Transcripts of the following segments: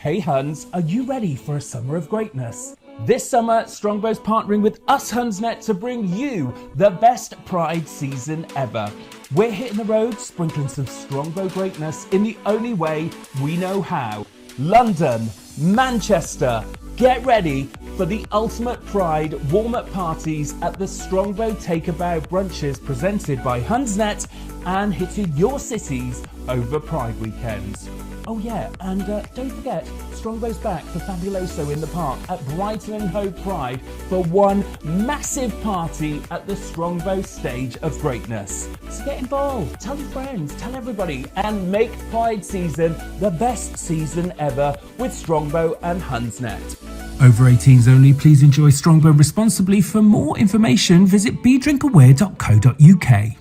Hey Huns, are you ready for a summer of greatness? This summer, Strongbow's partnering with us Hunsnet to bring you the best Pride season ever. We're hitting the road, sprinkling some Strongbow greatness in the only way we know how. London, Manchester, get ready for the ultimate Pride warm-up parties at the Strongbow Take a Bow brunches presented by Hunsnet and hitting your cities over Pride weekends. Oh yeah, and don't forget, Strongbow's back for Fabuloso in the Park at Brighton and Hove Pride for one massive party at the Strongbow Stage of Greatness. So get involved, tell your friends, tell everybody, and make Pride season the best season ever with Strongbow and Hunsnet. Over 18s only, please enjoy Strongbow responsibly. For more information, visit bedrinkaware.co.uk.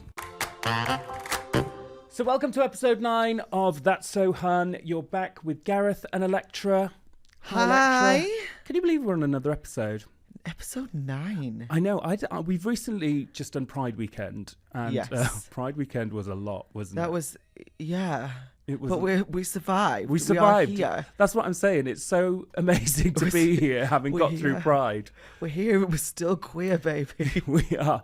So welcome to episode 9 of That's So Hun. You're back with Gareth and Electra. Hi. Electra. Can you believe we're on another episode? Episode 9. I know. We've recently just done Pride Weekend. And Yes. Pride Weekend was a lot, wasn't it? That was, yeah. It was. But we survived. We survived. We are here. That's what I'm saying. It's so amazing to be here, having got through Pride. We're here. We're still queer, baby. We are.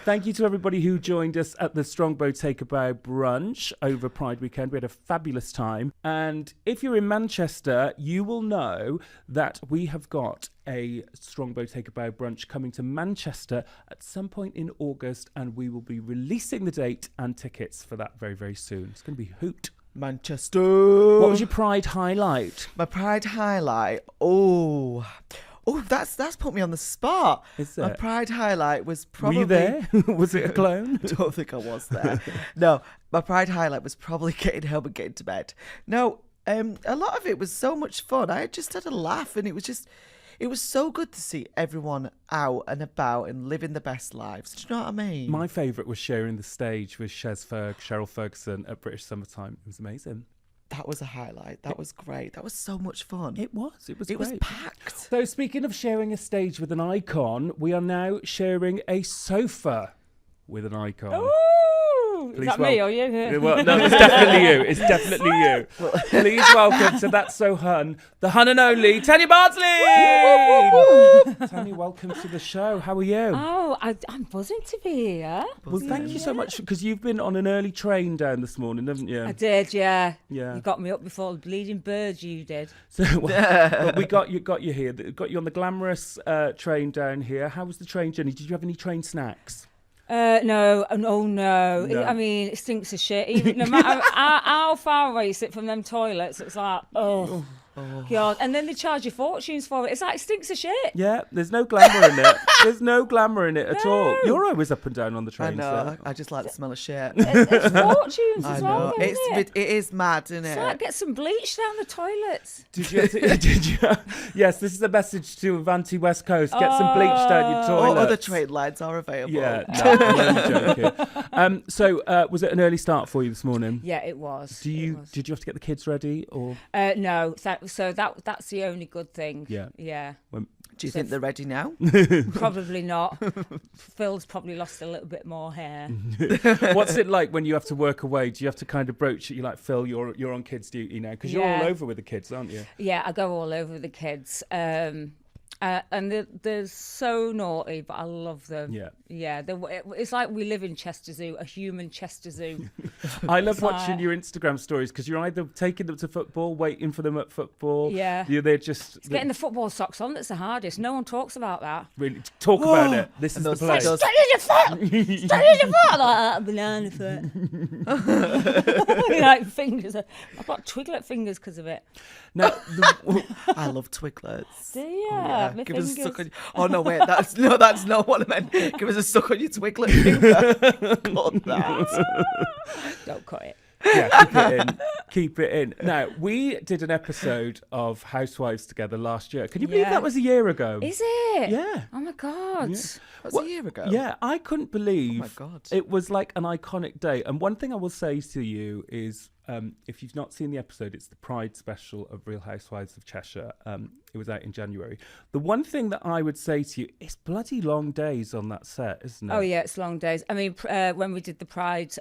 Thank you to everybody who joined us at the Strongbow Take a Bow brunch over Pride Weekend. We had a fabulous time. And if you're in Manchester, you will know that we have got a Strongbow Take a Bow brunch coming to Manchester at some point in August, and we will be releasing the date and tickets for that very, very soon. It's going to be a hoot. Manchester. What was your Pride highlight? My Pride highlight? Oh, that's put me on the spot. Is My it? Pride highlight was probably... Were you there? Was it a clone? I don't think I was there. No, my Pride highlight was probably getting home and getting to bed. No, a lot of it was so much fun. I just had a laugh, and it was so good to see everyone out and about and living the best lives. Do you know what I mean? My favourite was sharing the stage with Cheryl Ferguson at British Summertime. It was amazing. That was a highlight. That was great. That was so much fun. It was It was great. packed. So speaking of sharing a stage with an icon, we are now sharing a sofa with an icon. Ooh, is Please that me or you? Well, no, it's definitely you. It's definitely you. Please welcome to That's So Hun, the Hun and only Tanya Bardsley. Tanya, welcome to the show. How are you? Oh, I'm buzzing to be here. Well, thank you so much, because you've been on an early train down this morning, haven't you? I did, yeah. Yeah. You got me up before the bleeding birds, you did. So well, we got you here. Got you on the glamorous train down here. How was the train journey? Did you have any train snacks? No. No. I mean, it stinks of shit. Even no matter how far away you sit from them toilets, it's like, oh. God. And then they charge you fortunes for it. It's like, it stinks of shit. Yeah, there's no glamour in it. There's no glamour in it at all. You're always up and down on the I trains. know. though. I just like the smell of shit. It's fortunes I as well, know. though, isn't it? It is mad, isn't It's it? like, get some bleach down the toilets. Did you? Yes, this is a message to Avanti West Coast. Get some bleach down your All toilet. other train lines are available. Yeah, no, I'm only joking. So, was it an early start for you this morning? Yeah, it was. Did you have to get the kids ready, or? No. So that's the only good thing. Yeah. Yeah. When, Do you think they're ready now? Probably not. Phil's probably lost a little bit more hair. What's it like when you have to work away? Do you have to kind of broach it? You like, Phil, you're on kids duty now, because you're all Yeah. over with the kids, aren't you? Yeah, I go all over the kids. And they're so naughty, but I love them. Yeah. Yeah, it's like we live in Chester Zoo, a human Chester Zoo. I love watching your Instagram stories, because you're either taking them to football, waiting for them at football. Yeah. They're just It's getting the football socks on that's the hardest. No one talks about that. really talk about it. This is And the those- place. those- Straight in your foot! Straight in your foot! Like a banana foot. Like fingers. I've got twiglet fingers because of it. Now, I love twiglets. Do you? Yeah. My Give us a suck on. fingers. Oh no, wait. That's not what I meant. Give us a suck on your twiglet finger. Cut that. Don't cut it. yeah, keep it in. Now, we did an episode of Housewives together last year. Can you believe Yeah. that was a year ago? Is it? Yeah. Oh my God. Yeah. That was a year ago. Yeah, I couldn't believe Oh my God. it was like an iconic day. And one thing I will say to you is, if you've not seen the episode, it's the Pride special of Real Housewives of Cheshire. It was out in January. The one thing that I would say to you, it's bloody long days on that set, isn't it? Oh yeah, it's long days. I mean, when we did the Pride,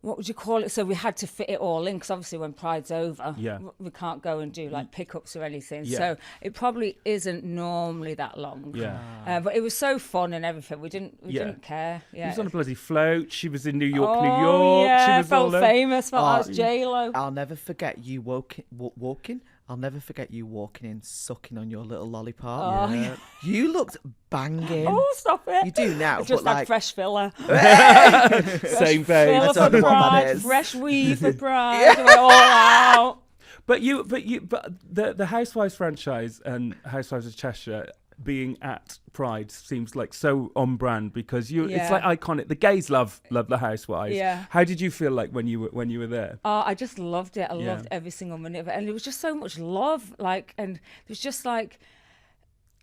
what would you call it? So we had to fit it all in because obviously when Pride's over, Yeah. we can't go and do like pickups or anything. Yeah. So it probably isn't normally that long. Yeah. But it was so fun and everything. We didn't care. She Yeah. was on a bloody float. She was in New York, Oh, New York. yeah, She was felt all over. famous. Felt I was J-Lo. I'll never forget you walking. I'll never forget you walking in, sucking on your little lollipop. Oh, yeah. You looked banging. Oh, stop it. You do now, Just but had like fresh filler. Same vein. Filler I don't for know what that Pride. is. Fresh weave for Pride. We're all out. But the Housewives franchise and Housewives of Cheshire being at Pride seems like so on brand because it's Yeah. like iconic. The gays love the Housewives. Yeah. How did you feel like when you were there? Oh, I just loved it. I Yeah. loved every single minute of it. And it was just so much love. Like, and it was just like,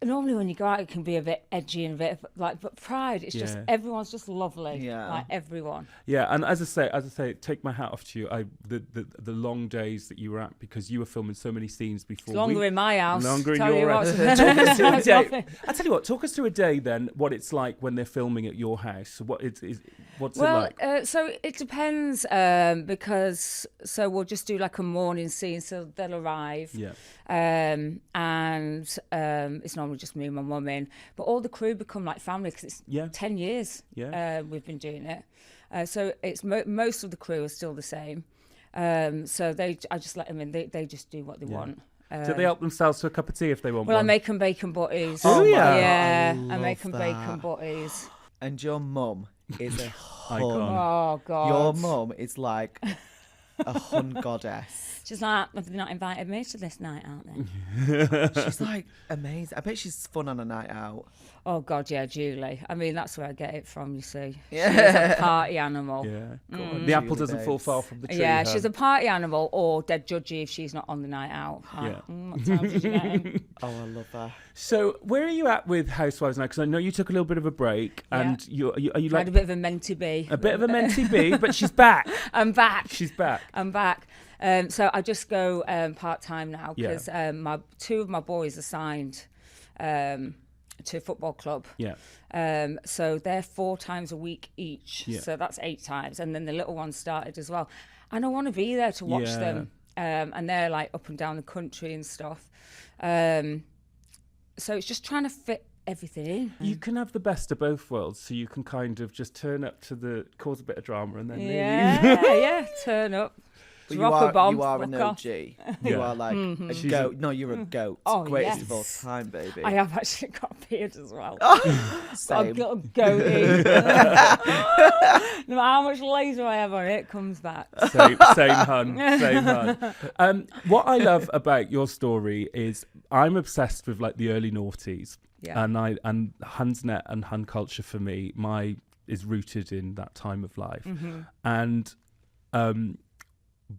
normally when you go out, it can be a bit edgy and a bit like, but Pride, it's just, Yeah. everyone's just lovely. Yeah. Like, everyone. Yeah, and as I say, take my hat off to you. The long days that you were at because you were filming so many scenes before. It's longer in my house. Longer in Tell you your what. house. Talk us through a It's day. nothing. I tell you what, talk us through a day then. What it's like when they're filming at your house. What's it like? So it depends because we'll just do like a morning scene, so they'll arrive. Yeah. And it's normally just me and my mum in, but all the crew become like family because it's 10 years we've been doing it. So it's most of the crew are still the same. So I just let them in. They just do what they want. Do they help themselves to a cup of tea if they want Well, one? I make them bacon butties. Oh, yeah. Yeah, I love make them bacon that. butties. And your mum is a Icon. hun. Oh, God. Your mum is like a hun goddess. She's like, have they not invited me to this night out then? She's like amazing. I bet she's fun on a night out. Oh, God, yeah, Julie. I mean, that's where I get it from, you see. Yeah. She's a party animal. Yeah. on, The apple Julie doesn't fall babes. far from the tree. Yeah, huh? she's a party animal or dead judgy if she's not on the night out. Like, what time did you get in? Oh, I love her. So where are you at with Housewives now? Because I know you took a little bit of a break, and are you I had like a bit of a mentee bee. a bit of a mentee bee, but she's back. I'm back. She's back. I'm back. So I just go part-time now because two of my boys are signed to a football club. Yeah. So they're 4 times a week each. Yeah. So that's 8 times. And then the little one started as well. And I want to be there to watch them. And they're like up and down the country and stuff. So it's just trying to fit everything in. You can have the best of both worlds, so you can kind of just turn up to cause a bit of drama and then leave. Yeah, turn up. But Drop a bomb, you are an fuck off. OG. You Yeah. are like a goat. No, you're a goat. Oh, Greatest yes. of all time, baby. I have actually got a beard as well. Same. I've got a goatee. No matter how much laser I have on it, it comes back. Same hun. Same hun. What I love about your story is I'm obsessed with like the early noughties. Yeah. And Hunsnet and Hun culture for me, is rooted in that time of life. Mm-hmm. And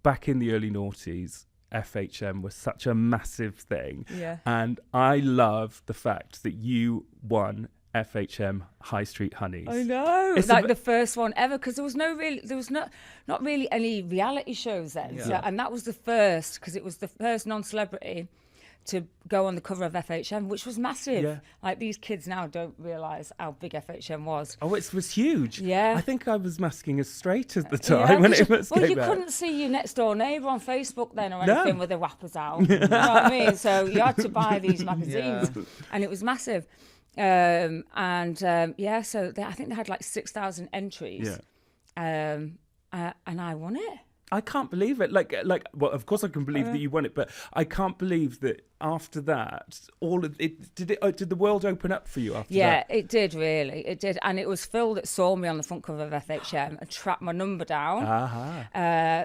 back in the early noughties, FHM was such a massive thing. Yeah. And I love the fact that you won FHM High Street Honeys. I know. It's like a- the first one ever, because there was not really any reality shows then. Yeah. So, and that was the first, because it was the first non-celebrity to go on the cover of FHM, which was massive. Yeah. Like these kids now don't realise how big FHM was. Oh, it was huge. Yeah. I think I was masking as straight at the Yeah, time when 'cause it was well, you came out. couldn't see your next door neighbour on Facebook then or No. anything with the whappers out. You know what I mean? So you had to buy these magazines, and it was massive. So I think they had like 6,000 entries. Yeah. And I won it. I can't believe it. Well, of course I can believe that you won it, but I can't believe that after that, all of it did the world open up for you after Yeah, that? it did really. It did, and it was Phil that saw me on the front cover of FHM and tracked my number down.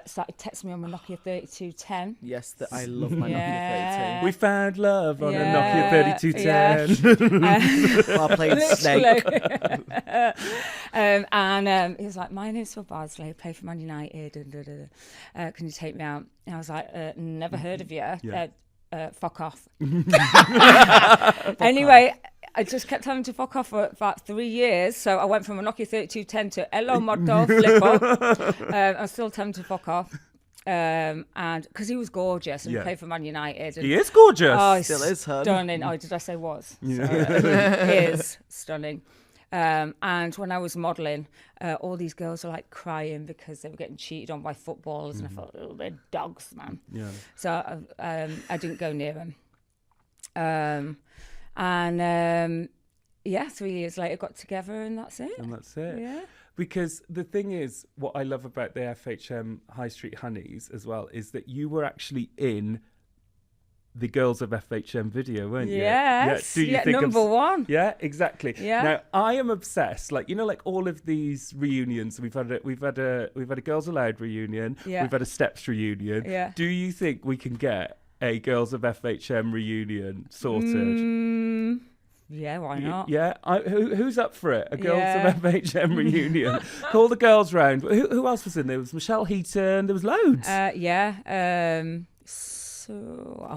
Started texting me on my Nokia 3210. Yes, that I love my Nokia Yeah. We found love on Yeah, a Nokia 3210. 3210. While playing Snake. And he was like, my name's Phil Bardsley, I play for Man United. Can you take me out? And I was like, never heard of you. Yeah. Fuck off. Anyway, I just kept having to fuck off for about 3 years. So I went from a Nokia 3210 to hello motto, flip up. I'm still telling him to fuck off. And because he was gorgeous and Yeah. played for Man United. And, He is gorgeous. oh, he's Still is, hun. stunning. Oh, did I say was? Sorry. He is stunning. And when I was modelling, all these girls were like crying because they were getting cheated on by footballers, and I thought, oh, they're dogs, man. Yeah. So I didn't go near them. 3 years later, got together, and that's it. And that's it. Yeah. Because the thing is, what I love about the FHM High Street Honeys as well is that you were actually in the Girls of FHM video, weren't you? Yes. Do you think number one. Yeah, exactly. Yeah. Now I am obsessed. Like, you know, like all of these reunions. We've had a Girls Aloud reunion. Yeah. We've had a Steps reunion. Yeah. Do you think we can get a Girls of FHM reunion sorted? Yeah, why not? Yeah, who's up for it? A Girls Yeah. of FHM reunion. Call the girls round. Who else was in there? There was Michelle Heaton. There was loads.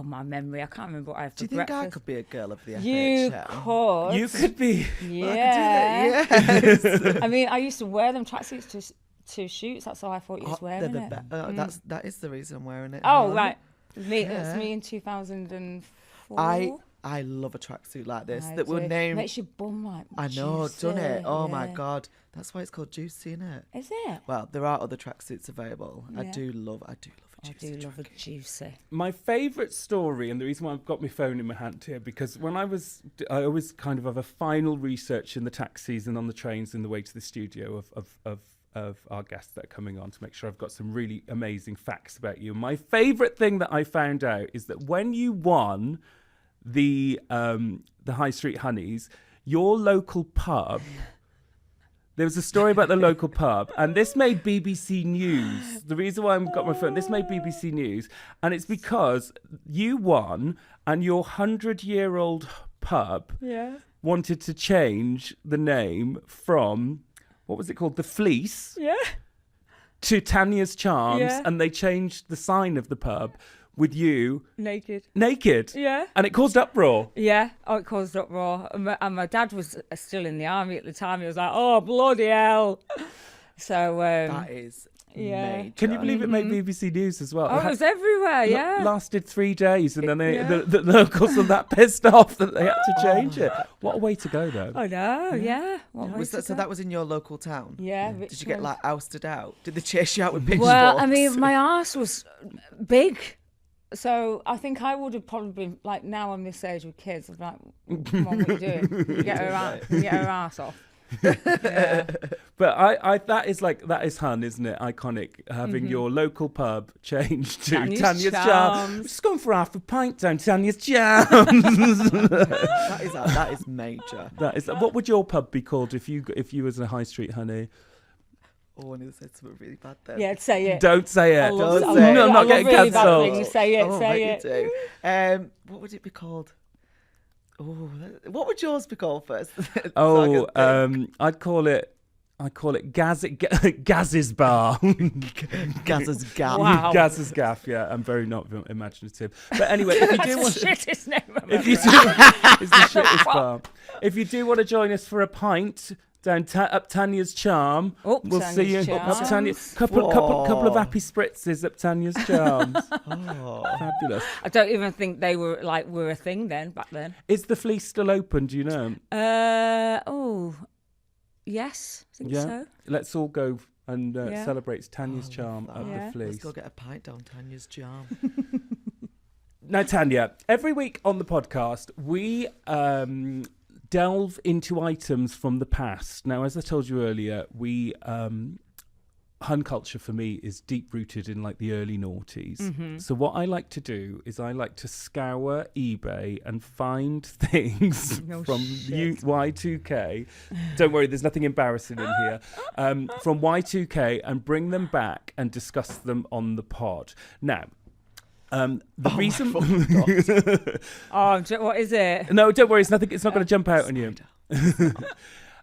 My memory, I can't remember what I have Do for you think breakfast. I could be a girl of the You FHM? could. You could be. Yeah. Yes. I mean, I used to wear them tracksuits to shoots. That's how I thought you was wearing it. That is the reason I'm wearing it. Oh, Hon. right. It was Yeah. me in 2004. I love a tracksuit like this I that will do. name. Makes your bum like I know, juicy. done it. Oh my Yeah. god, that's why it's called Juicy, innit? Is it? Well, there are other tracksuits available. I Yeah. do love a I juicy do love a tracksuit. juicy. My favourite story, and the reason why I've got my phone in my hand here, because when I always kind of have a final research in the tax season on the trains in the way to the studio of our guests that are coming on to make sure I've got some really amazing facts about you. My favourite thing that I found out is that when you won the High Street Honeys, your local pub. There was a story about the local pub, and this made BBC News. The reason why I've got my phone, this made BBC News, and it's because you won, and your 100-year-old pub wanted to change the name from, what was it called, The Fleece, to Tanya's Charms, and they changed the sign of the pub with you Naked. Yeah. and it caused uproar. Yeah. Oh, it caused uproar. And my dad was still in the army at the time. He was like, oh, bloody hell. So, That is major. Can you believe it made BBC News as well? Oh, it was everywhere, yeah. Lasted 3 days, and then the locals were that pissed off that they had to change it. What a way to go, though. I know, yeah. What way Was to that, so go. that was in your local town? Yeah. Did you get like ousted out? Did they chase you out with pitchforks? Well, I mean, my arse was big. So I think I would have probably been, like, now I'm this age with kids, I'm like, come on, what are you doing? Get her ass off. Yeah. But I that is Hun, isn't it? Iconic, having your local pub changed to Tanya's Charms. Just going for half a pint down Tanya's Charms. that is major. That is. What would your pub be called if you was a high street honey? Oh, I never said something really bad then. Yeah, say it. Don't say it. Don't say it. No, I'm not getting really bad cancelled. things. Say it, Oh, say right, it. you do. What would it be called? Oh, what would yours be called first? Oh, I'd call it Gaz's Bar. Gaz's Gap. Wow. Gaz's Gaff, yeah. I'm very not imaginative. But anyway, if you do want That's the shittest name I've if you ever do, heard. it's the shittest bar. If you do want to join us for a pint down up Tanya's Charm, Up we'll see you Tanya's up Tanya. Charms. Couple of happy spritzes up Tanya's Charms. Oh. Fabulous. I don't even think they were a thing then, back then. Is the Fleece still open? Do you know? Yes, I think Yeah. so. Let's all go and Yeah. celebrate Tanya's Charm love up that. the Fleece. Let's go get a pint down Tanya's Charm. Now, Tanya, every week on the podcast, we delve into items from the past. Now, as I told you earlier, Hun culture for me is deep rooted in like the early noughties. Mm-hmm. So what I like to do is I like to scour eBay and find things Oh, from shit. Y2K. Don't worry, there's nothing embarrassing in here. From Y2K and bring them back and discuss them on the pod. Now, the reason. What is it? No, don't worry. It's nothing. It's not going to jump out on you.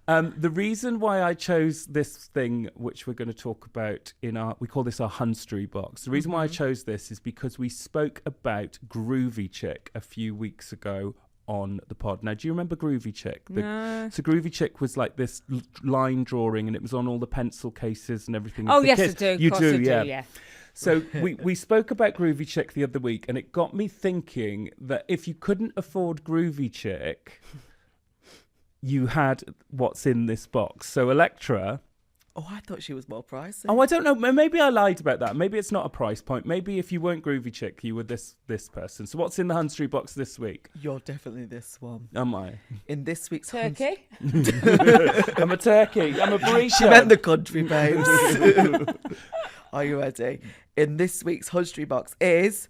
The reason why I chose this thing, which we're going to talk about we call this our Hunstery box. The reason why I chose this is because we spoke about Groovy Chick a few weeks ago on the pod. Now, do you remember Groovy Chick? No. So Groovy Chick was like this line drawing, and it was on all the pencil cases and everything. Oh, of the yes, kids. I do. Of You course do, I do, yeah. yeah. So we spoke about Groovy Chick the other week, and it got me thinking that if you couldn't afford Groovy Chick, you had what's in this box. So Electra. Oh, I thought she was more pricey. Oh, I don't know. Maybe I lied about that. Maybe it's not a price point. Maybe if you weren't Groovy Chick, you were this person. So what's in the Hun Street box this week? You're definitely this one. Am I? In this week's Turkey. I'm a turkey. I'm a burrito. She meant the country, babes. Are you ready? In this week's Hun Street box is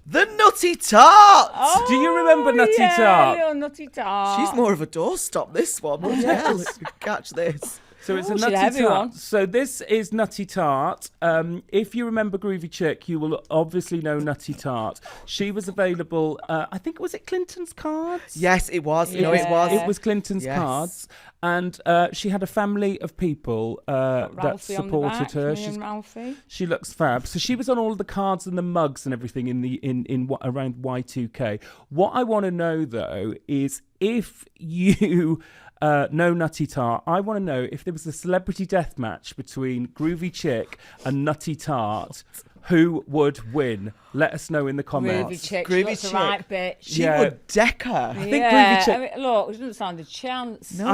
the Nutty Tart. Oh, Do you remember Nutty Tart? Little Nutty Tart. She's more of a doorstop, this one. What the hell? Catch this. So it's a she's Nutty a heavy Tart. one. So this is Nutty Tart. If you remember Groovy Chick, you will obviously know Nutty Tart. She was available, I think, was it Clinton's Cards? Yes, it was. Yeah. No, it was. It was Clinton's Yes. Cards. And she had a family of people that Ralphie on the supported back, her. me and Ralphie. She looks fab. So she was on all the cards and the mugs and everything around Y2K. What I want to know though is if you know Nutty Tart, I want to know if there was a celebrity death match between Groovy Chick and Nutty Tart, who would win? Let us know in the comments. Groovy Chick. Groovy She's Chick. the right bitch. She Yeah. would deck her. think yeah, Groovy Chick- I mean, look, it doesn't stand a chance. No.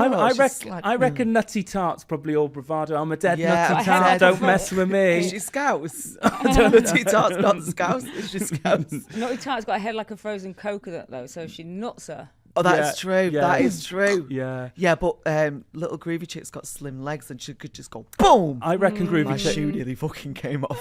I reckon Nutty Tart's probably all bravado. I'm a dead Yeah, Nutty I Tart. had Don't that mess with me. Is she Scouse? Nutty Tart's not Scouse. Is she Scouse? Nutty Tart's got a head like a frozen coconut, though, so she nuts her. Oh, that Yeah, is true. yeah. That is true. Yeah. Yeah, but little Groovy Chick's got slim legs and she could just go boom. I reckon My Groovy Chick. shoe nearly fucking came off.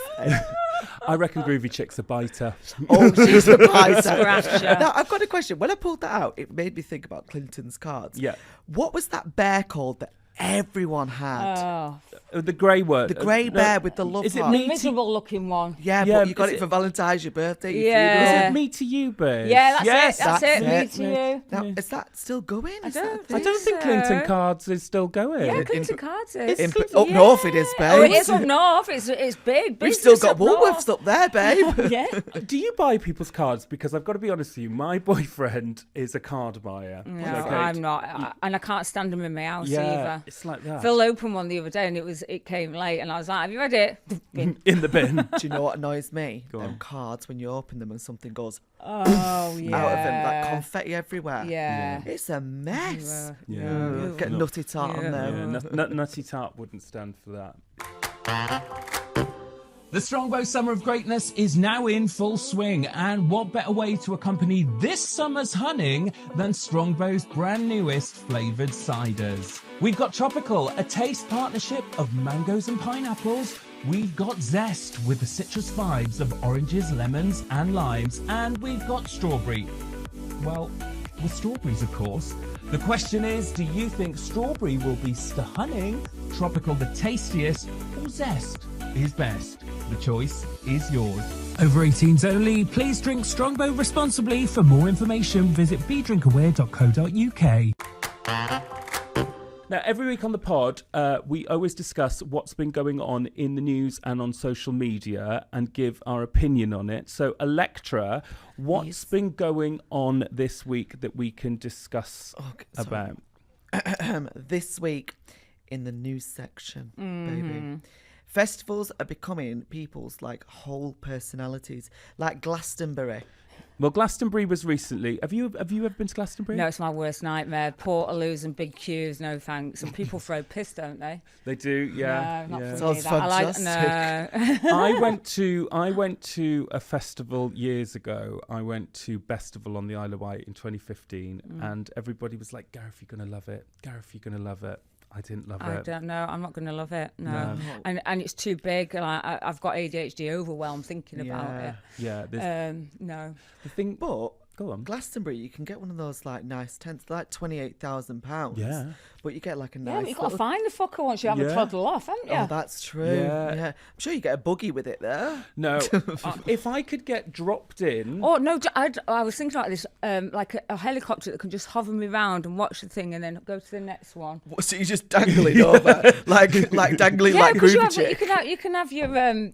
I reckon Groovy Chick's a biter. Oh, she's a biter. Scratcher. Now, I've got a question. When I pulled that out, it made me think about Clinton's Cards. Yeah. What was that bear called that everyone had? Oh, The grey word. The grey bear with the love Is it heart. me? miserable looking one. Yeah, Yeah, but you got is it it- for Valentine's, your birthday. your Yeah. funeral. Is it Me to You, Bird? Yeah, that's yes, it. That's it. Me it. to you. Now, is that still going? Is that a don't I thing? don't think so. Clinton Cards is still going. Yeah, in- Clinton Cards is. In- up north it is, babe. Oh, it is up north. It's big. We've still business got up north. Woolworths up there, babe. Yeah. Do you buy people's cards? Because I've got to be honest with you, my boyfriend is a card buyer. No, Okay. I'm not. And I can't stand them in my house Yeah, either. it's like that. Phil opened one the other day and it came late and I was like, have you read it? Bin. In the bin. Do you know what annoys me? Go Them on. cards when you open them and something goes Oh, yeah. out of them, like confetti everywhere. Yeah. It's a mess. Yeah. Ugh, Get Nutty Tart on Yeah. there. Yeah, Nutty Tart wouldn't stand for that. The Strongbow Summer of Greatness is now in full swing, and what better way to accompany this summer's hunting than Strongbow's brand newest flavoured ciders. We've got Tropical, a taste partnership of mangoes and pineapples. We've got Zest with the citrus vibes of oranges, lemons and limes, and we've got Strawberry. Well, with strawberries, of course. The question is, do you think Strawberry will be stunning, Tropical the tastiest, or Zest is best? The choice is yours. Over 18s only. Please drink Strongbow responsibly. For more information, visit bedrinkaware.co.uk. Now, every week on the pod, we always discuss what's been going on in the news and on social media and give our opinion on it. So, Electra, what's been going on this week that we can discuss about? This week in the news section, baby. Festivals are becoming people's like whole personalities, like Glastonbury. Well, Glastonbury was recently. Have you ever been to Glastonbury? No, it's my worst nightmare. Portaloos and big queues, no thanks. And people throw piss, don't they? They do, yeah. No, not yeah. for Sounds me. That. I like, fantastic. no. I went to a festival years ago. I went to Bestival on the Isle of Wight in 2015, and everybody was like, "Gareth, you're gonna love it. Gareth, you're gonna love it." I didn't love I it. don't know. I'm not going to love it. No. No. And it's too big. And I've got ADHD overwhelm thinking about it. Yeah, there's No. the thing. But Go on. Glastonbury, you can get one of those like nice tents, like £28,000. Yeah. But you get like a nice. Yeah, but you've got to little- find the fucker once you have Yeah. a toddle off, haven't you? Oh, that's true. Yeah. Yeah. I'm sure you get a buggy with it there. No, if I could get dropped in. Oh no! I was thinking about this, like a helicopter that can just hover me around and watch the thing, and then go to the next one. So you're just dangling over, like dangling like because Groovy you can have your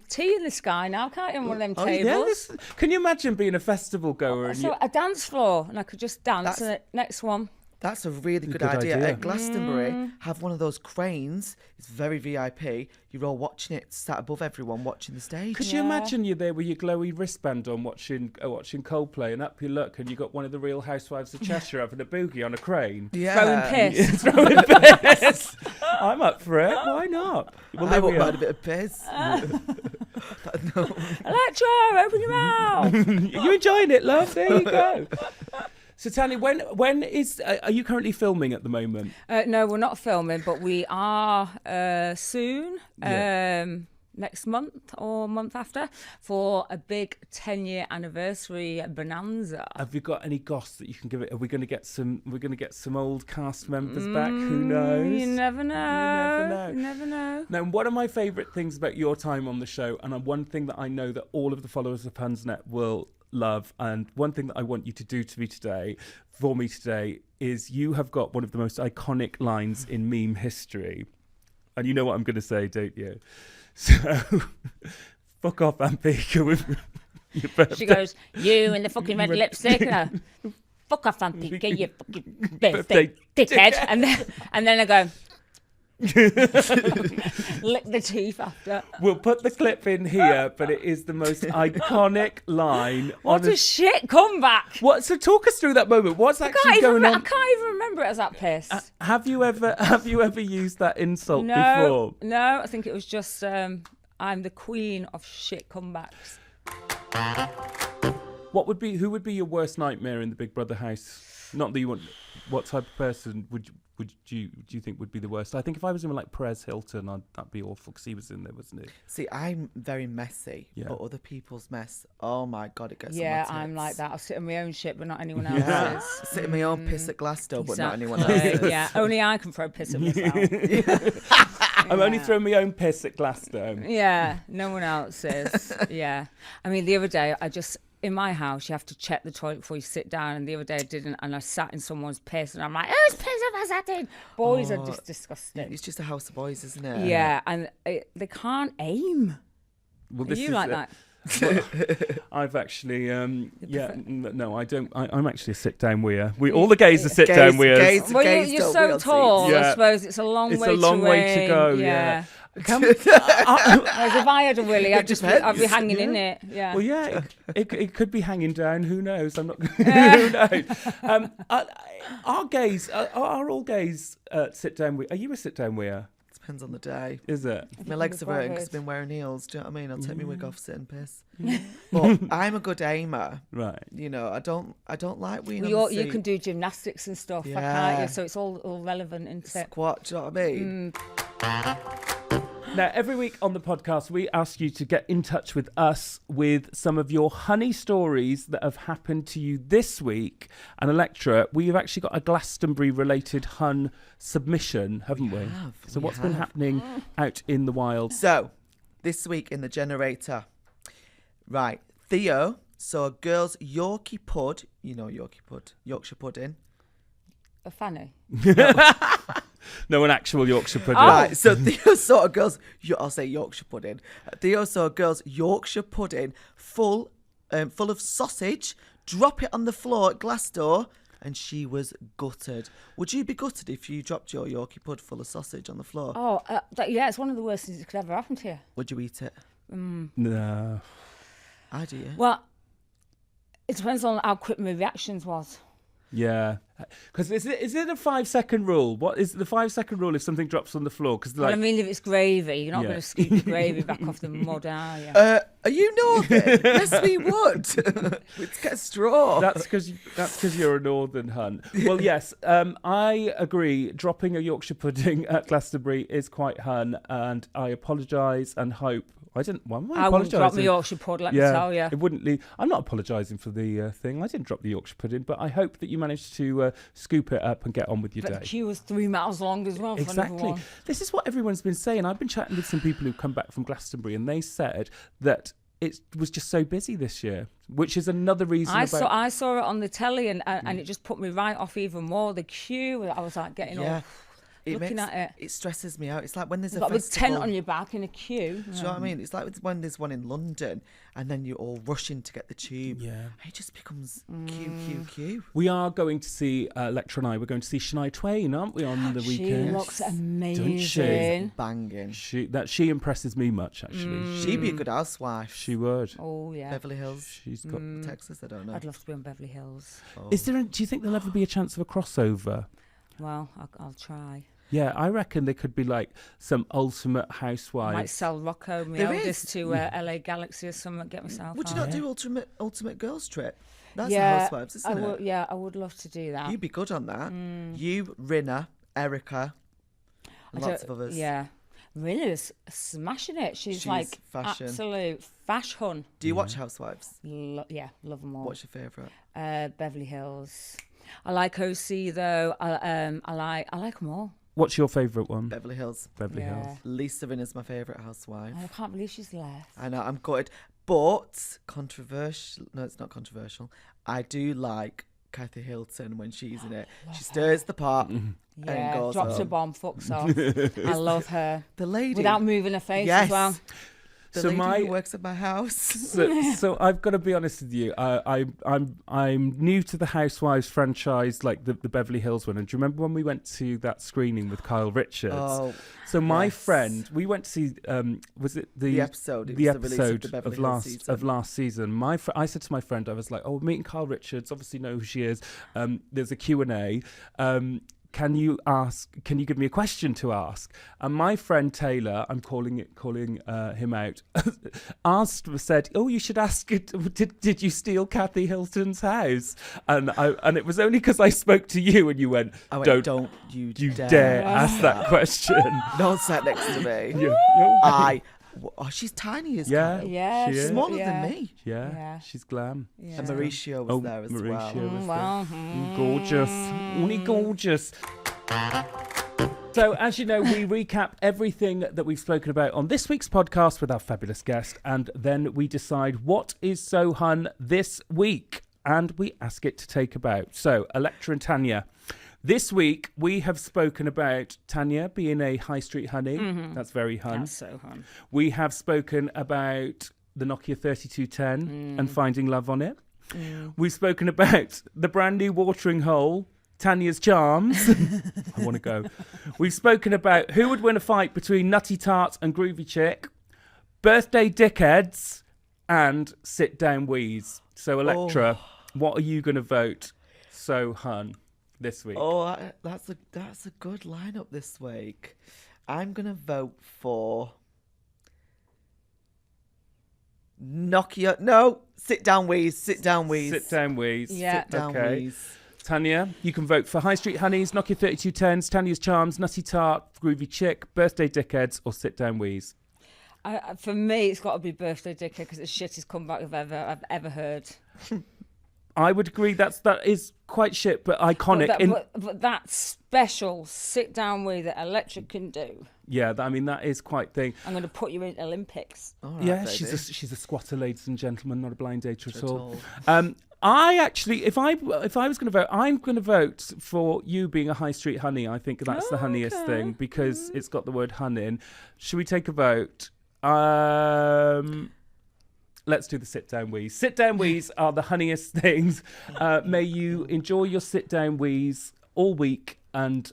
tea in the sky now, can't you? On one of them Oh, tables. yeah, can you imagine being a festival goer? And So you, a dance floor, and I could just dance. That's- And the next one. That's a really good idea. At Glastonbury, have one of those cranes. It's very VIP. You're all watching it, sat above everyone, watching the stage. Could you imagine you there with your glowy wristband on, watching Coldplay, and up you look, and you got one of the Real Housewives of Cheshire having a boogie on a crane? Throwing piss. Throwing piss. I'm up for it. Why not? Well, I won't mind a bit of piss. Electra, open your mouth. You enjoying it, love? There you go. So Tanya, when is are you currently filming at the moment? No, we're not filming, but we are soon. Next month or month after, for a big 10-year anniversary bonanza. Have you got any goss that you can give it? Are we going to get some? We're going to get some old cast members back. Who knows? You never know. You never know. Now, one of my favourite things about your time on the show, and one thing that I know that all of the followers of Hunsnet will love, and one thing that I want you to do for me today, is you have got one of the most iconic lines in meme history, and you know what I'm going to say, don't you? So, fuck off, Ampika, with your birthday. She goes, you and the fucking red lipstick. Fuck off, Ampika, you fucking birthday dickhead. And then I go, lick the teeth after. We'll put the clip in here, but it is the most iconic line. What a shit comeback. So talk us through that moment. What's actually going on? I can't even remember it as that piss. Have you ever used that insult before? No, I think it was just I'm the queen of shit comebacks. Who would be your worst nightmare in the Big Brother house? Not that you want. What type of person do you think would be the worst? I think if I was in like Perez Hilton, that'd be awful because he was in there, wasn't he? See, I'm very messy, but other people's mess, oh my God, it gets on my tits. I'm like that. I'll sit in my own shit, but not anyone else's. Sit in my own piss at Glasgow, but not anyone else's. Yeah, only I can throw piss at myself. I'm only throwing my own piss at Glasgow. Yeah, no one else's. Yeah. I mean, the other day, in my house, you have to check the toilet before you sit down. And the other day I didn't, and I sat in someone's piss, and I'm like, whose piss have I sat in? Boys are just disgusting. It's just a house of boys, isn't it? Yeah, and they can't aim. Well, are you like that? I've actually, no, I don't. I'm actually a sit-down weir. All the gays are sit-down weirs. Well, you're so tall, I suppose it's a long way to go. Yeah. Whereas if I had a willy, I'd be hanging in it. Yeah. Well, yeah, it could be hanging down. Who knows? I'm not. Who knows? Are all gays sit-down? Are you a sit-down weir? Depends on the day. Is it? My legs are hurting because I've been wearing heels. Do you know what I mean? I'll take my wig off, sit and piss. But I'm a good aimer. Right. You know, I don't like weeing on the seat. You can do gymnastics and stuff, can't you? So it's all relevant, isn't it? Squat, do you know what I mean? Now, every week on the podcast, we ask you to get in touch with us with some of your honey stories that have happened to you this week. And Electra, we've actually got a Glastonbury-related Hun submission, haven't we? So what's been happening out in the wild? So, this week in the generator, right, Theo saw a girl's Yorkie pud, you know Yorkshire pudding. A fanny? No, an actual Yorkshire pudding. Right, so Theo saw a girl's, I'll say Yorkshire pudding. Theo saw a girl's Yorkshire pudding full of sausage, drop it on the floor at Glassdoor, and she was gutted. Would you be gutted if you dropped your Yorkie pud full of sausage on the floor? Oh, yeah, it's one of the worst things that could ever happen to you. Would you eat it? No. I do. Well, it depends on how quick my reactions was. Yeah, because is it a 5-second rule? What is the 5-second rule if something drops on the floor? Because I mean, if it's gravy, you're not going to scoop the gravy back off the mud, are you? Are you northern? Yes, we would. Let's get a straw. That's because you're a northern Hun. Well, yes, I agree. Dropping a Yorkshire pudding at Glastonbury is quite Hun, and I apologise and hope. I wouldn't drop the Yorkshire pudding, let me tell you. It wouldn't leave. I'm not apologising for the thing. I didn't drop the Yorkshire pudding, but I hope that you managed to scoop it up and get on with your day. The queue was 3 miles long as well. Exactly. This is what everyone's been saying. I've been chatting with some people who've come back from Glastonbury, and they said that it was just so busy this year, which is another reason. I saw it on the telly, and it just put me right off even more. The queue, I was like getting off. looking at it. It stresses me out. It's like when there's You've a got a festival. tent on your back in a queue. Do you know what I mean? It's like when there's one in London and then you're all rushing to get the tube. Yeah. It just becomes queue. We are going to see, Electra and I, we're going to see Shania Twain, aren't we, on the She weekend? looks Don't she? amazing. Banging. She impresses me much, actually. She'd be a good housewife. She would. Oh, yeah. Beverly Hills. She's got... Texas, I don't know. I'd love to be on Beverly Hills. Is there? Do you think there'll ever be a chance of a crossover? Well, I'll try. Yeah, I reckon there could be like some ultimate I might housewives. sell Rocco, my There eldest, is. to LA Galaxy or something, get myself Would you on. not do ultimate girls trip? That's yeah, the housewives, isn't it? would, yeah, I would love to do that. You'd be good on that. You, Rinna, Erica, and lots of others. Yeah. Rinna's smashing it. She's like fashion. absolute fashion. Do you watch Housewives? Yeah, love them all. What's your favourite? Beverly Hills. I like OC though. I like them all. What's your favourite one? Beverly Hills. Beverly Yeah. Hills. Lisa Rinna's my favourite housewife. I can't believe she's left. I know, I'm gutted. But controversial. No, it's not controversial. I do like Kathy Hilton when she's in it. She stirs the pot and Yeah, goes drops a home. bomb, fucks off. I love her. The lady. Without moving her face Yes. as well. The So lady who works at my house. So I've got to be honest with you. I'm new to the Housewives franchise, like the Beverly Hills one. And do you remember when we went to that screening with Kyle Richards? Oh, so my yes. friend, we went to see. Was it The episode. It The was the release of episode the Beverly of Hills last season. of last season. I said to my friend, I was like, "Oh, we're meeting Kyle Richards. Obviously, know who she is. There's a Q&A. Can you give me a question to ask?" And my friend Taylor, I'm calling him out, said, "Oh, you should ask it. Did you steal Kathy Hilton's house?" And it was only because I spoke to you and you went, I went, don't you dare ask that question. No one sat next to me. Yeah. Oh, she's tiny as Yeah. Kyle. Yeah, She she's is. Smaller yeah. than me. Yeah, Yeah. she's glam. Yeah. And Mauricio was there as Mauricio well. was Well, there. Gorgeous. Only gorgeous. So, as you know, we recap everything that we've spoken about on this week's podcast with our fabulous guest, and then we decide what is So Hun this week, and we ask it to take a bow. So, Electra and Tanya. This week, we have spoken about Tanya being a high street honey. That's very hun. That's so hun. We have spoken about the Nokia 3210 and finding love on it. We've spoken about the brand new watering hole, Tanya's Charms. I want to go. We've spoken about who would win a fight between Nutty Tart and Groovy Chick, birthday dickheads, and sit down wheeze. So, Electra, what are you going to vote So Hun this week? Oh, that's a good lineup this week. I'm gonna vote for Nokia. No, sit down, Wheeze. Sit down, Wheeze. Sit down wheeze. Yeah. Sit down, Okay. Wheeze. Tanya, you can vote for High Street Honeys, Nokia 3210s, Tanya's Charms, Nutty Tart, Groovy Chick, Birthday Dickheads, or Sit Down Wheeze. For me, it's got to be Birthday Dickhead because it's the shittest comeback I've ever heard. I would agree that is quite shit, but iconic. But that special sit down way that Electra can do. Yeah, that is quite thing. I'm going to put you in Olympics. All right, Yeah, baby. she's a squatter, ladies and gentlemen, not a blind dater at At all. all. I actually, if I was going to vote, I'm going to vote for you being a high street honey. I think that's the honeyest thing because it's got the word hun in. Should we take a vote? Let's do the sit down wheeze. Sit down wheeze are the honeyest things. May you enjoy your sit down wheeze all week and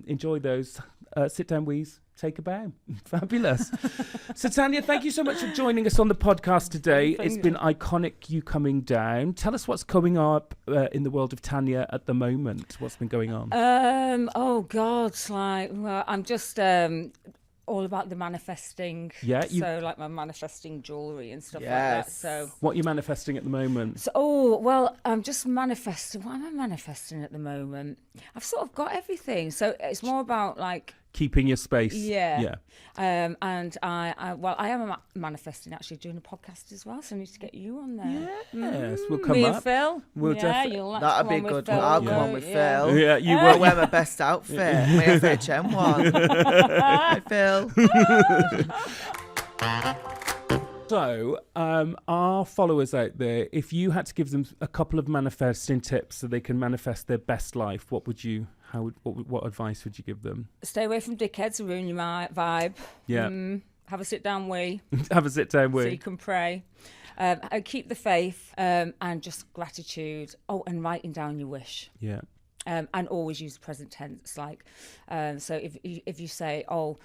enjoy those sit down wheeze. Take a bow. Fabulous. So, Tanya, thank you so much for joining us on the podcast today. It's been iconic you coming down. Tell us what's coming up in the world of Tanya at the moment. What's been going on? Oh God, I'm just all about the manifesting. Yeah, so like my manifesting jewelry and stuff like that. So what are you manifesting at the moment? So, I'm just manifesting. What am I manifesting at the moment? I've sort of got everything. So it's more about like Keeping your space. Yeah. And I am manifesting actually doing a podcast as well. So I need to get you on there. Yes, we'll come Me up. and Phil. We'll you'll like That'd to be come on good. with Phil. I'll come on with Phil. Yeah, you I'll will. wear my best outfit. My FHM one. Hi, Phil. So, our followers out there, if you had to give them a couple of manifesting tips so they can manifest their best life, what advice would you give them? Stay away from dickheads who ruin your vibe. Yeah. Have a sit-down wee. Have a sit-down wee. So you can pray. Keep the faith and just gratitude. Oh, and writing down your wish. Yeah. And always use the present tense. Like, so if you say, oh,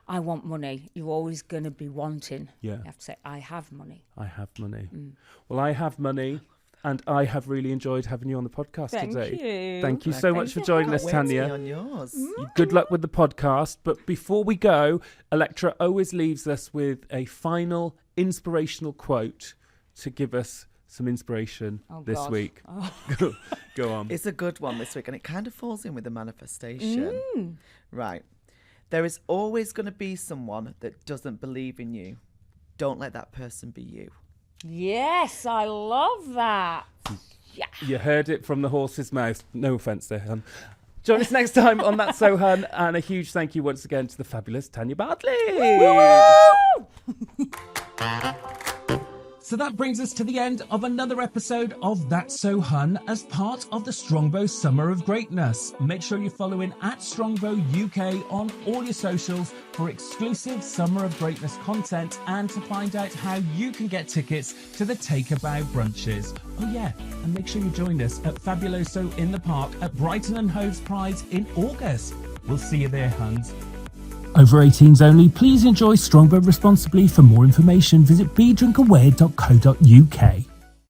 I want money, you're always going to be wanting. Yeah. You have to say, I have money. I have money. Well, I have money, and I have really enjoyed having you on the podcast today. Thank you so much for joining us, Tanya. On yours. Good luck with the podcast. But before we go, Electra always leaves us with a final inspirational quote to give us some inspiration this week. Oh. Go on. It's a good one this week, and it kind of falls in with the manifestation. Right. There is always going to be someone that doesn't believe in you. Don't let that person be you. Yes, I love that. Yeah. You heard it from the horse's mouth. No offence there, hun. Join us next time on That's So Hun, and a huge thank you once again to the fabulous Tanya Bartley. So that brings us to the end of another episode of That's So Hun as part of the Strongbow Summer of Greatness. Make sure you're following at Strongbow UK on all your socials for exclusive Summer of Greatness content and to find out how you can get tickets to the Take a Bow brunches. Oh yeah, and make sure you join us at Fabuloso in the Park at Brighton and Hove's Pride in August. We'll see you there, Huns. Over 18s only, please enjoy Strongbow responsibly. For more information, visit bedrinkaware.co.uk.